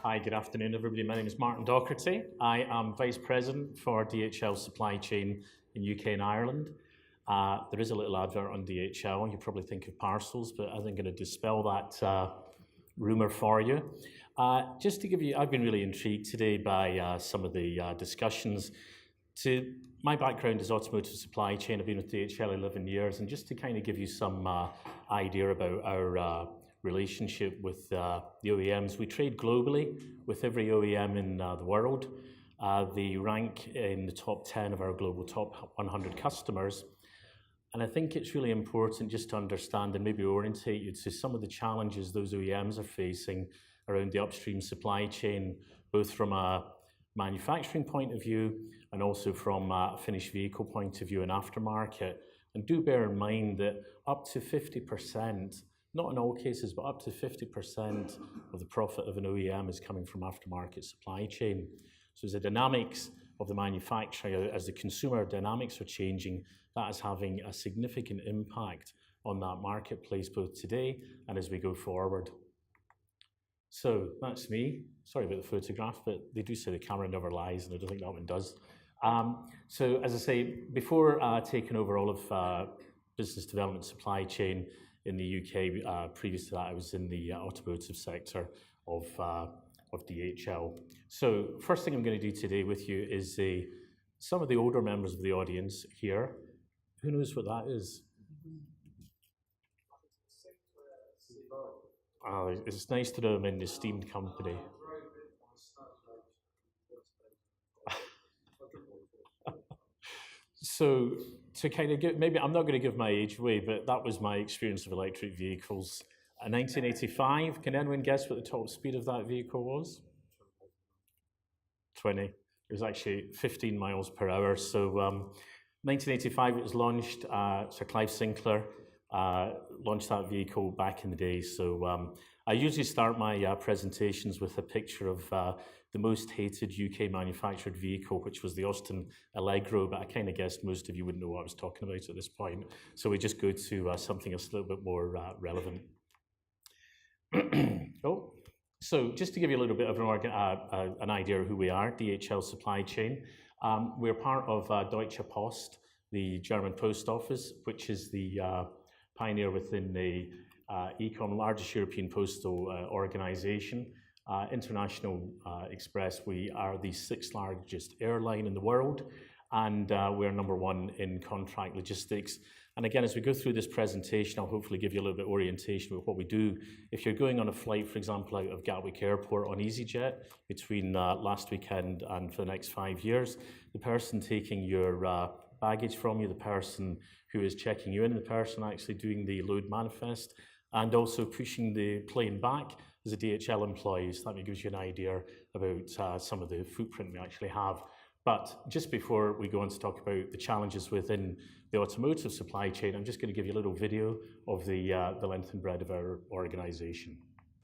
Hi, good afternoon, everybody. My name is Martin Dougherty. I am Vice President for DHL Supply Chain in UK and Ireland. There is a little advert on DHL. You probably think of parcels, but I think I'm going to dispel that rumour for you. Just to give you, I've been really intrigued today by some of the discussions. My background is automotive supply chain. I've been with DHL 11 years, and just to kind of give you some idea about our relationship with the OEMs. We trade globally with every OEM in the world. They rank in the top 10 of our global top 100 customers. And I think it's really important just to understand and maybe orientate you to some of the challenges those OEMs are facing around the upstream supply chain, both from a manufacturing point of view and also from a finished vehicle point of view and aftermarket. And do bear in mind that up to 50%, not in all cases, but up to 50% of the profit of an OEM is coming from aftermarket supply chain. So as the dynamics of the manufacturer, as the consumer dynamics are changing, that is having a significant impact on that marketplace, both today and as we go forward. So that's me. Sorry about the photograph, but they do say the camera never lies, and I don't think that one does. So as I say, before taking over all of business development supply chain in the UK, previous to that, I was in the automotive sector of DHL. So first thing I'm going to do today with you is some of the older members of the audience here. Who knows what that is? It's nice to know I'm in an esteemed company. So to kind of give, maybe I'm not going to give my age away, but that was my experience of electric vehicles. In 1985, can anyone guess what the top speed of that vehicle was? 20. It was actually 15 miles per hour. So 1985 it was launched. Sir Clive Sinclair launched that vehicle back in the day. So I usually start my presentations with a picture of the most hated UK manufactured vehicle, which was the Austin Allegro, but I kind of guessed most of you wouldn't know what I was talking about at this point. So we just go to something that's a little bit more relevant. So just to give you a little bit of an idea of who we are, DHL Supply Chain. We're part of Deutsche Post, the German post office, which is the pioneer within the largest European postal organization. International Express, we are the 6th largest airline in the world, and we're #1 in contract logistics. And again, as we go through this presentation, I'll hopefully give you a little bit of orientation with what we do. If you're going on a flight, for example, out of Gatwick Airport on EasyJet between last weekend and for the next 5 years, the person taking your baggage from you, the person who is checking you in, the person actually doing the load manifest, and also pushing the plane back is a DHL employee. So that gives you an idea about some of the footprint we actually have. But just before we go on to talk about the challenges within the automotive supply chain, I'm just going to give you a little video of the length and breadth of our organisation.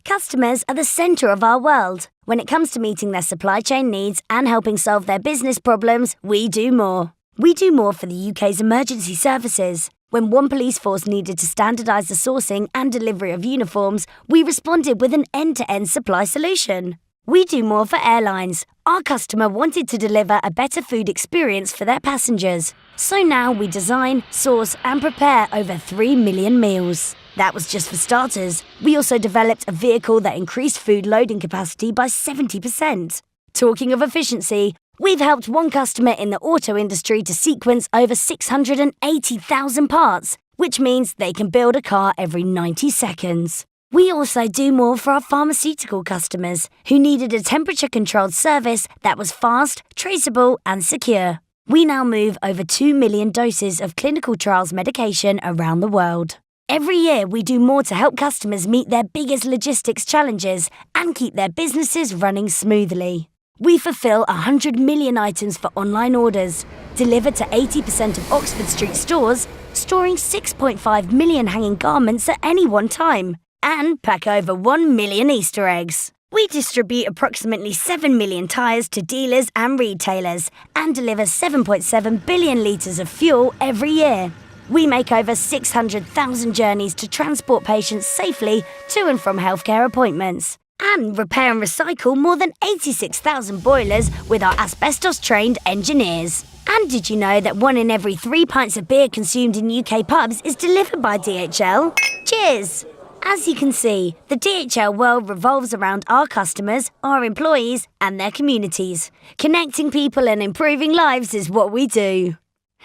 Customers are the centre of our world. When it comes to meeting their supply chain needs and helping solve their business problems, we do more. We do more for the UK's emergency services. When one police force needed to standardise the sourcing and delivery of uniforms, we responded with an end-to-end supply solution. We do more for airlines. Our customer wanted to deliver a better food experience for their passengers. So now we design, source and prepare over 3 million meals. That was just for starters. We also developed a vehicle that increased food loading capacity by 70%. Talking of efficiency, we've helped one customer in the auto industry to sequence over 680,000 parts, which means they can build a car every 90 seconds. We also do more for our pharmaceutical customers who needed a temperature-controlled service that was fast, traceable and secure. We now move over 2 million doses of clinical trials medication around the world. Every year we do more to help customers meet their biggest logistics challenges and keep their businesses running smoothly. We fulfill 100 million items for online orders, deliver to 80% of Oxford Street stores, storing 6.5 million hanging garments at any one time, and pack over 1 million Easter eggs. We distribute approximately 7 million tyres to dealers and retailers and deliver 7.7 billion litres of fuel every year. We make over 600,000 journeys to transport patients safely to and from healthcare appointments. And repair and recycle more than 86,000 boilers with our asbestos-trained engineers. And did you know that 1 in every 3 pints of beer consumed in UK pubs is delivered by DHL? Cheers! As you can see, the DHL world revolves around our customers, our employees, and their communities. Connecting people and improving lives is what we do.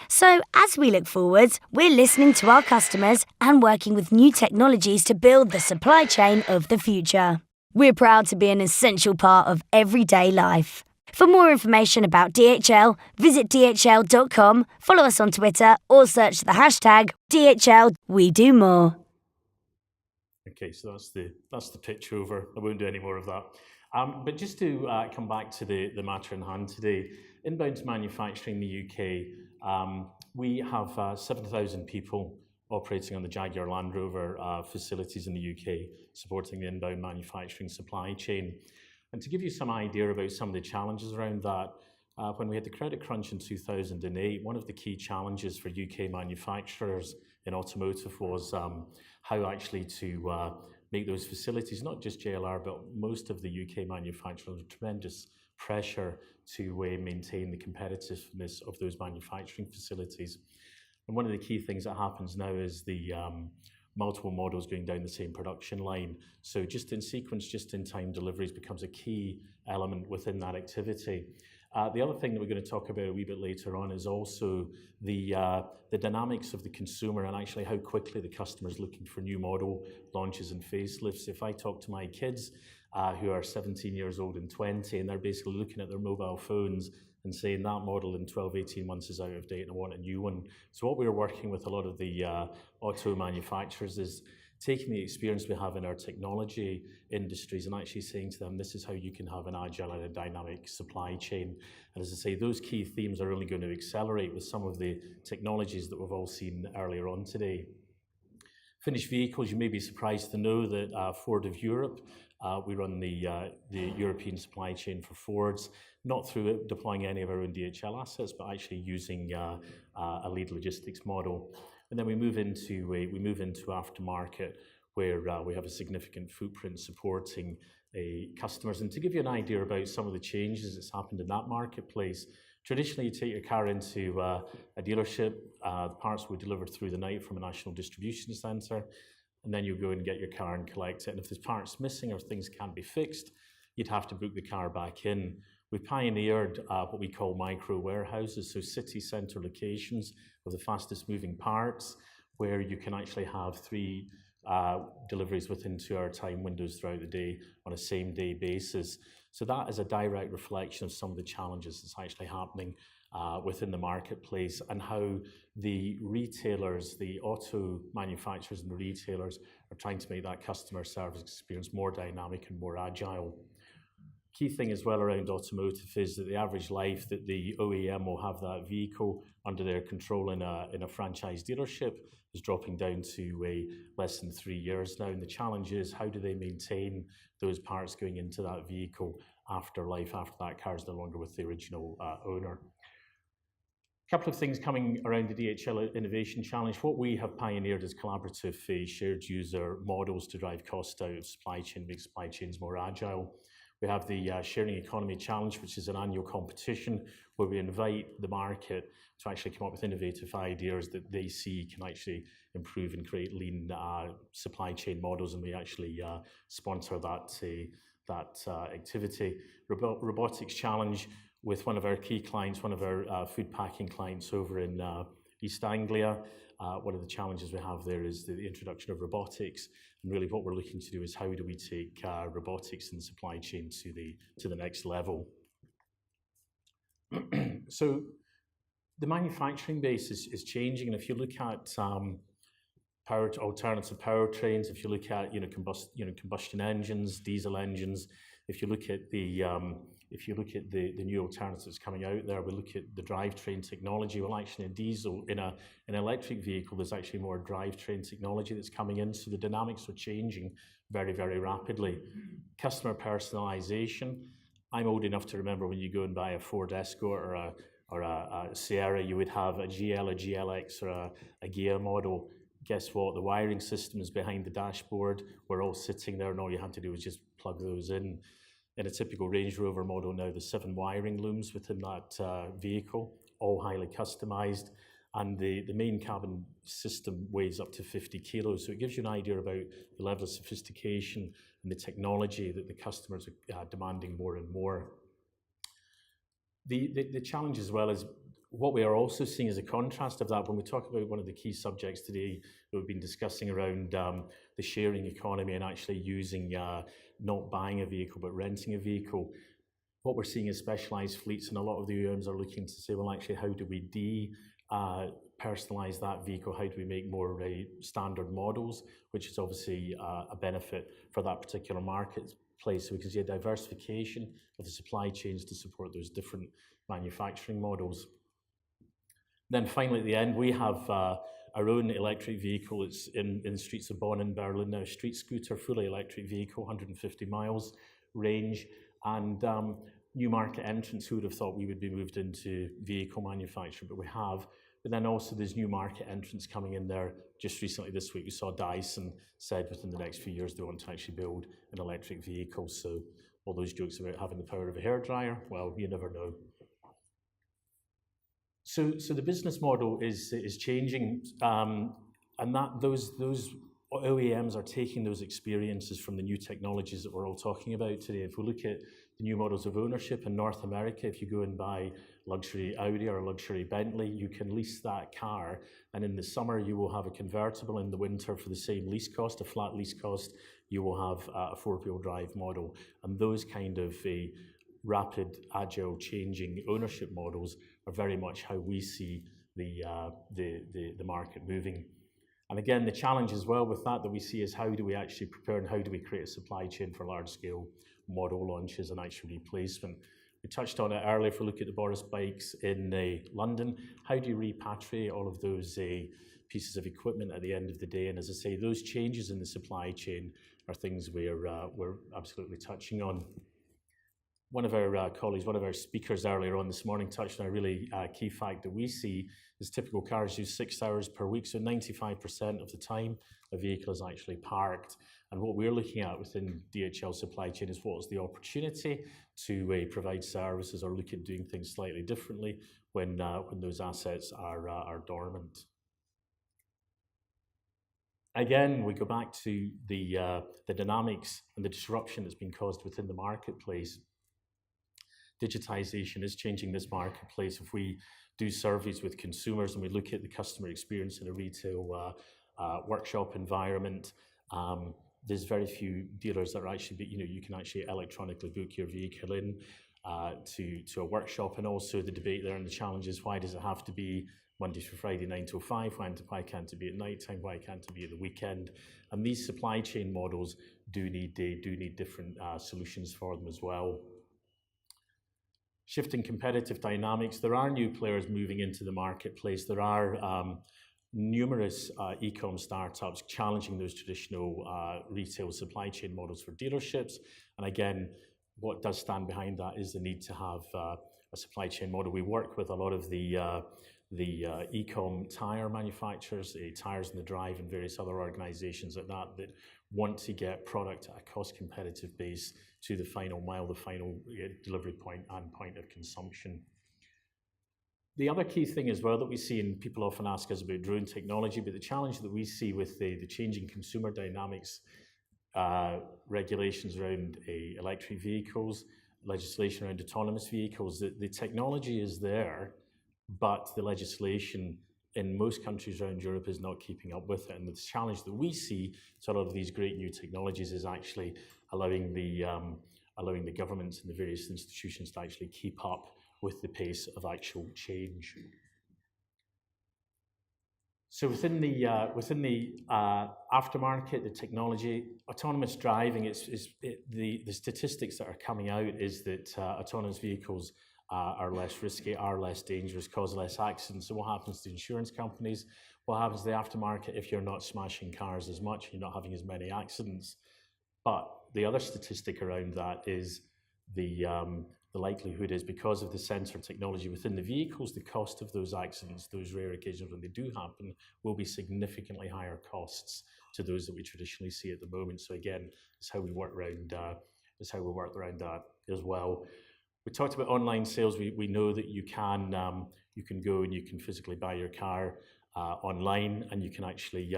So, as we look forwards, we're listening to our customers and working with new technologies to build the supply chain of the future. We're proud to be an essential part of everyday life. For more information about DHL, visit dhl.com, follow us on Twitter, or search the hashtag DHL We Do More. Okay, so that's the pitch over. I won't do any more of that. But just to come back to the matter in hand today, inbound manufacturing in the UK, we have 7,000 people operating on the Jaguar Land Rover facilities in the UK, supporting the inbound manufacturing supply chain. And to give you some idea about some of the challenges around that, when we had the credit crunch in 2008, one of the key challenges for UK manufacturers in automotive was how actually to make those facilities, not just JLR, but most of the UK manufacturers, under tremendous pressure to maintain the competitiveness of those manufacturing facilities. And one of the key things that happens now is the multiple models going down the same production line. So just in sequence, just in time deliveries becomes a key element within that activity. The other thing that we're going to talk about a wee bit later on is also the dynamics of the consumer and actually how quickly the customer is looking for new model launches and facelifts. If I talk to my kids who are 17 years old and 20, and they're basically looking at their mobile phones and saying that model in 12, 18 months is out of date and I want a new one. So what we're working with a lot of the auto manufacturers is taking the experience we have in our technology industries and actually saying to them, this is how you can have an agile and a dynamic supply chain. And as I say, those key themes are only going to accelerate with some of the technologies that we've all seen earlier on today. Finished vehicles, you may be surprised to know that Ford of Europe, we run the European supply chain for Fords, not through deploying any of our own DHL assets, but actually using a lead logistics model. And then we move into aftermarket, where we have a significant footprint supporting customers. And to give you an idea about some of the changes that's happened in that marketplace, traditionally you take your car into a dealership, the parts will be delivered through the night from a national distribution centre, and then you go and get your car and collect it. And if there's parts missing or things can't be fixed, you'd have to book the car back in. We pioneered what we call micro warehouses, so city centre locations of the fastest moving parts, where you can actually have 3 deliveries within 2-hour time windows throughout the day on a same day basis. So that is a direct reflection of some of the challenges that's actually happening within the marketplace and how the retailers, the auto manufacturers and the retailers are trying to make that customer service experience more dynamic and more agile. Key thing as well around automotive is that the average life that the OEM will have that vehicle under their control in a franchise dealership is dropping down to less than 3 years now. And the challenge is, how do they maintain those parts going into that vehicle after that car is no longer with the original owner? A couple of things coming around the DHL Innovation Challenge. What we have pioneered is collaborative shared user models to drive cost out of supply chain, make supply chains more agile. We have the Sharing Economy Challenge, which is an annual competition where we invite the market to actually come up with innovative ideas that they see can actually improve and create lean supply chain models, and we actually sponsor that activity. Robotics Challenge with one of our key clients, one of our food packing clients over in East Anglia. One of the challenges we have there is the introduction of robotics, and really what we're looking to do is how do we take robotics in the supply chain to the next level. So the manufacturing base is changing, and if you look at alternative powertrains, if you look at combustion engines, diesel engines, if you look at the new alternatives coming out there, we look at the drivetrain technology. Well, actually, a diesel in an electric vehicle, there's actually more drivetrain technology that's coming in. So the dynamics are changing very, very rapidly. Customer personalization. I'm old enough to remember when you go and buy a Ford Escort or a Sierra, you would have a GL, a GLX, or a Ghia model. guess what? The wiring system is behind the dashboard. We're all sitting there, and all you had to do was just plug those in. In a typical Range Rover model now, there's 7 wiring looms within that vehicle, all highly customized. And the main cabin system weighs up to 50 kilos. So it gives you an idea about the level of sophistication and the technology that the customers are demanding more and more. The challenge as well is what we are also seeing as a contrast of that when we talk about one of the key subjects today that we've been discussing around the sharing economy and actually using, not buying a vehicle, but renting a vehicle. What we're seeing is specialized fleets, and a lot of the OEMs are looking to say, well, actually, how do we personalize that vehicle? How do we make more standard models, which is obviously a benefit for that particular marketplace. So we can see a diversification of the supply chains to support those different manufacturing models. Then finally, at the end, we have our own electric vehicle. It's in the streets of Bonn and Berlin now, a street scooter, fully electric vehicle, 150 miles range. And new market entrants, who would have thought we would be moved into vehicle manufacturing, but we have. But then also there's new market entrants coming in there. Just recently this week, we saw Dyson said within the next few years they want to actually build an electric vehicle. So all those jokes about having the power of a hairdryer, well, you never know. So the business model is changing, and that those OEMs are taking those experiences from the new technologies that we're all talking about today. If we look at the new models of ownership in North America, if you go and buy luxury Audi or a luxury Bentley, you can lease that car, and in the summer you will have a convertible. In the winter, for the same lease cost, a flat lease cost, you will have a 4-wheel drive model. And those kind of rapid, agile, changing ownership models are very much how we see the market moving. And again, the challenge as well with that we see is how do we actually prepare and how do we create a supply chain for large-scale model launches and actual replacement. We touched on it earlier. If we look at the Boris bikes in London, how do you repatriate all of those pieces of equipment at the end of the day? And as I say, those changes in the supply chain are things we're absolutely touching on. One of our colleagues, one of our speakers earlier on this morning touched on a really key fact that we see is typical cars use 6 hours per week, so 95% of the time a vehicle is actually parked. And what we're looking at within DHL supply chain is what is the opportunity to provide services or look at doing things slightly differently when those assets are dormant. Again, we go back to the dynamics and the disruption that's been caused within the marketplace. Digitization is changing this marketplace. If we do surveys with consumers and we look at the customer experience in a retail workshop environment, there's very few dealers that are actually, you can actually electronically book your vehicle in to a workshop. And also the debate there and the challenge is, why does it have to be Monday to Friday, 9 till 5? Why can't it be at night time? Why can't it be at the weekend? And these supply chain models do need different solutions for them as well. Shifting competitive dynamics, there are new players moving into the marketplace. There are numerous e-com startups challenging those traditional retail supply chain models for dealerships. And again, what does stand behind that is the need to have a supply chain model. We work with a lot of the e-com tire manufacturers, Tires in the Drive and various other organizations like that want to get product at a cost competitive base to the final mile, the final delivery point and point of consumption. The other key thing as well that we see, and people often ask us about drone technology, but the challenge that we see with the changing consumer dynamics, regulations around electric vehicles, legislation around autonomous vehicles, the technology is there, but the legislation in most countries around Europe is not keeping up with it. And the challenge that we see to a lot of these great new technologies is actually allowing the governments and the various institutions to actually keep up with the pace of actual change. So within the aftermarket, the technology, autonomous driving, the statistics that are coming out is that autonomous vehicles are less risky, are less dangerous, cause less accidents. So what happens to insurance companies? What happens to the aftermarket if you're not smashing cars as much, you're not having as many accidents? But the other statistic around that is the the likelihood is, because of the sensor technology within the vehicles, the cost of those accidents, those rare occasions when they do happen, will be significantly higher costs to those that we traditionally see at the moment. So again, it's how we work around that as well. We talked about online sales. We know that you can go and you can physically buy your car online, and you can actually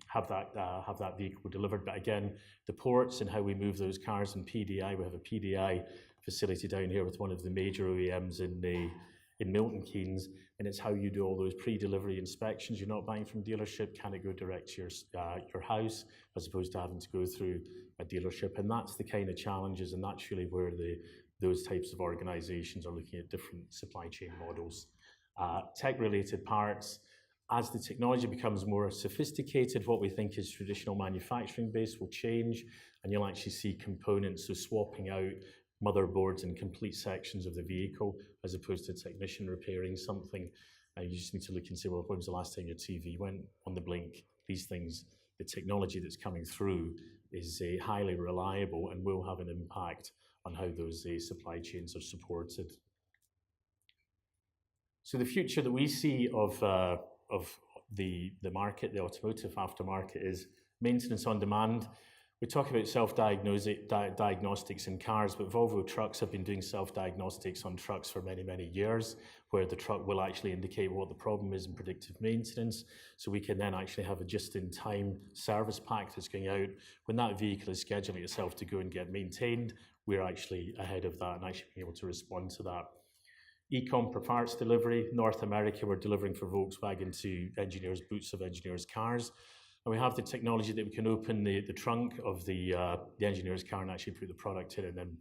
have that vehicle delivered. But again, the ports and how we move those cars in PDI, we have a PDI facility down here with one of the major OEMs in Milton Keynes, and it's how you do all those pre-delivery inspections. You're not buying from dealership, can it go direct to your house, as opposed to having to go through a dealership. And that's the kind of challenges, and that's really where those types of organizations are looking at different supply chain models. Tech-related parts, as the technology becomes more sophisticated, what we think is traditional manufacturing base will change, and you'll actually see components, so swapping out motherboards and complete sections of the vehicle, as opposed to a technician repairing something. You just need to look and say, well, when was the last time your TV went on the blink? These things, the technology that's coming through is highly reliable and will have an impact on how those supply chains are supported. So the future that we see of the market, the automotive aftermarket, is maintenance on demand. We talk about self-diagnostics in cars, but Volvo Trucks have been doing self-diagnostics on trucks for many, many years, where the truck will actually indicate what the problem is in predictive maintenance. So we can then actually have a just-in-time service pack that's going out. When that vehicle is scheduling itself to go and get maintained, we're actually ahead of that and actually being able to respond to that. E-com for parts delivery. North America, we're delivering for Volkswagen to engineers' boots of engineers' cars. And we have the technology that we can open the trunk of the engineer's car and actually put the product in and then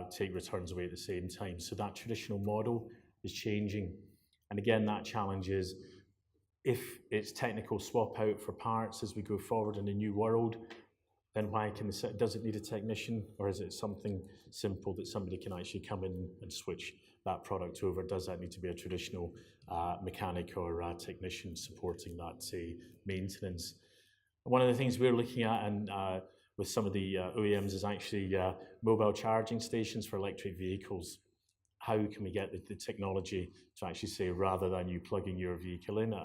take returns away at the same time. So that traditional model is changing. And again, that challenge is, if it's technical swap out for parts as we go forward in a new world, then does it need a technician, or is it something simple that somebody can actually come in and switch that product over? Does that need to be a traditional mechanic or a technician supporting that maintenance? One of the things we're looking at, and with some of the OEMs, is actually mobile charging stations for electric vehicles. How can we get the technology to actually say, rather than you plugging your vehicle in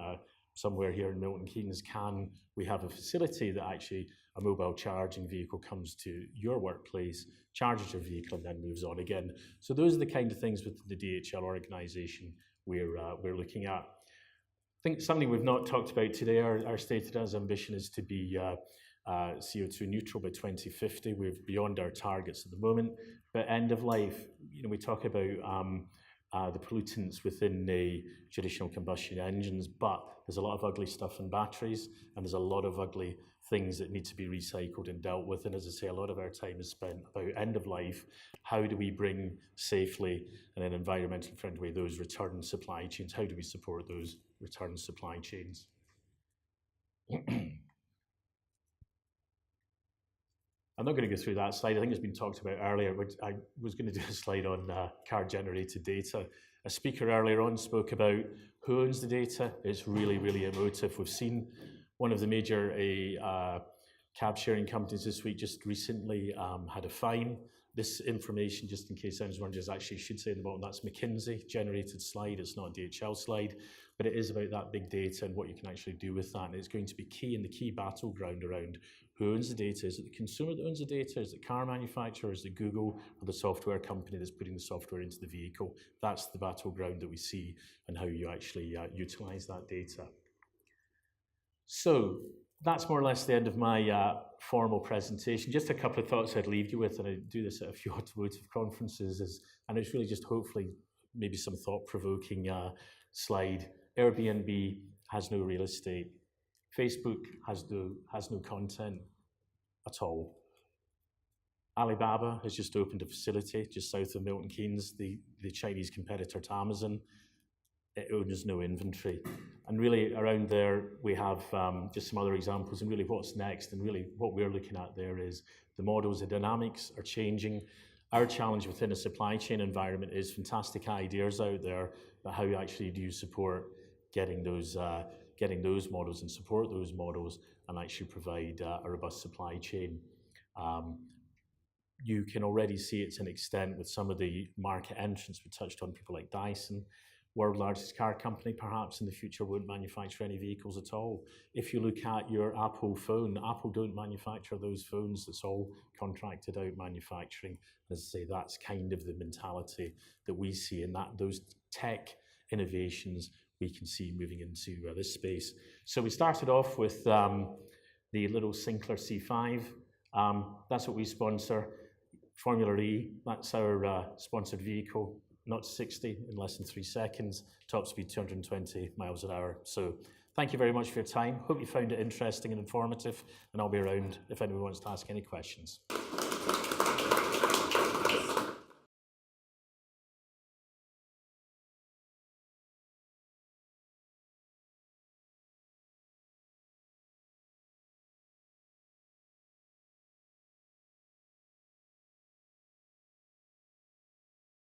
somewhere here in Milton Keynes, can we have a facility that actually a mobile charging vehicle comes to your workplace, charges your vehicle, and then moves on again? So those are the kind of things within the DHL organization we're looking at. I think something we've not talked about today, our stated as ambition is to be CO2 neutral by 2050. We're beyond our targets at the moment, but end of life, we talk about the pollutants within the traditional combustion engines, but there's a lot of ugly stuff in batteries, and there's a lot of ugly things that need to be recycled and dealt with. And as I say, a lot of our time is spent about end of life. How do we bring safely and in an environmentally friendly way those return supply chains? How do we support those return supply chains? I'm not going to go through that slide. I think it's been talked about earlier. I was going to do a slide on car-generated data. A speaker earlier on spoke about who owns the data. It's really, really emotive. We've seen one of the major cab-sharing companies this week just recently had a fine. This information, just in case anyone's wondering, actually should say in the bottom, that's McKinsey-generated slide. It's not a DHL slide, but it is about that big data and what you can actually do with that. And it's going to be key in the key battleground around who owns the data. Is it the consumer that owns the data? Is it the car manufacturer? Is it Google, or the software company that's putting the software into the vehicle? That's the battleground that we see, and how you actually utilize that data. So that's more or less the end of my formal presentation. Just a couple of thoughts I'd leave you with, and I do this at a few automotive conferences, and it's really just hopefully maybe some thought-provoking slide. Airbnb has no real estate. Facebook has no content at all. Alibaba has just opened a facility just south of Milton Keynes, the Chinese competitor to Amazon. It owns no inventory. And really around there, we have just some other examples, and really what's next, and really what we're looking at there is the models, the dynamics are changing. Our challenge within a supply chain environment is fantastic ideas out there, but how actually do you support getting those models and support those models and actually provide a robust supply chain. you can already see it to an extent with some of the market entrants. We touched on people like Dyson, world's largest car company, perhaps in the future won't manufacture any vehicles at all. If you look at your Apple phone, Apple don't manufacture those phones. It's all contracted out manufacturing. As I say, that's kind of the mentality that we see, and that those tech innovations we can see moving into this space. So we started off with the little Sinclair C5. That's what we sponsor. Formula E, that's our sponsored vehicle. Not 60 in less than 3 seconds, top speed 220 miles an hour. So thank you very much for your time. Hope you found it interesting and informative, and I'll be around if anyone wants to ask any questions.